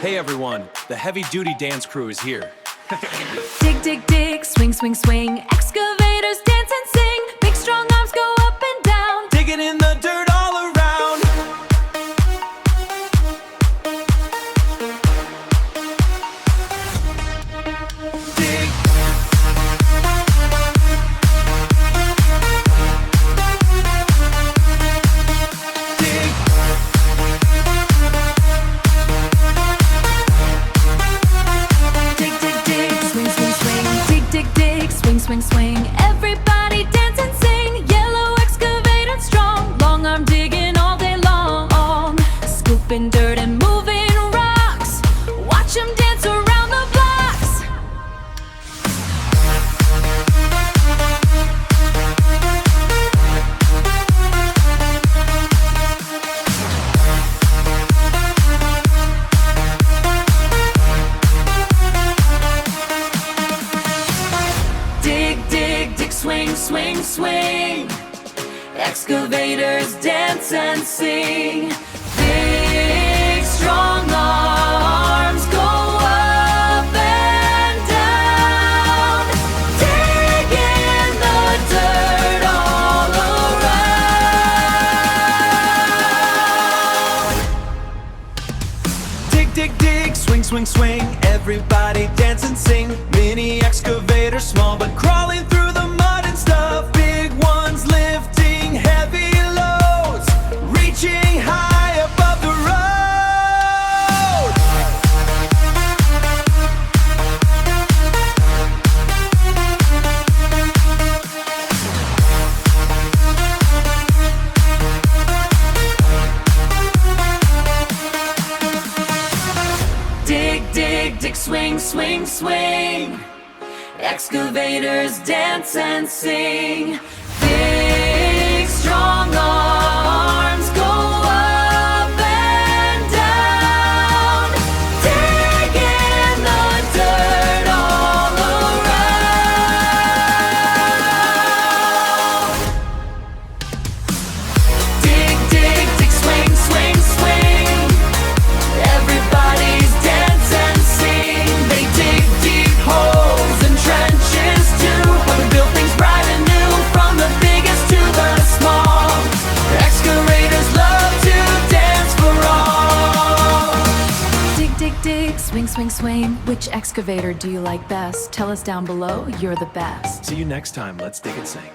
Hey everyone, the heavy-duty dance crew is here. Dig, dig, dig, swing, swing, swing. Excavators dance and sing. Big strong arms go up and down. Digging in the dirt all around. Dig. Dig. Dig, dig, dig, swing, swing, swing. Dig, dig, dig, swing, swing, swing. Everybody dance and sing. Yellow excavator strong. Long arm digging all day long. Scooping dirt and moving rocks. Watch 'em dance around the blocks. Dig, dig, dig, swing, swing, swing. Excavators dance and sing. Big, strong arms go up and down. Dig in the dirt all around. Dig, dig, dig, swing, swing, swing. Everybody dance and sing. Mini excavator, small but crawling through the mud and stuff. Big ones lifting heavy loads, reaching high above the road. Dig, dig, dig, swing, swing, swing. Excavators dance and sing. Big, strong arms go up and down. Dig in the dirt all around. Dig, dig, dig, swing, swing, swing. Everybody's dance and sing. They dig deep holes and trenches too, but we build things bright and new, from the biggest to the small. Excavators love to dance for all. Dig, dig, dig, swing, swing, swing. Which excavator do you like best? Tell us down below, you're the best. See you next time. Let's dig and sing.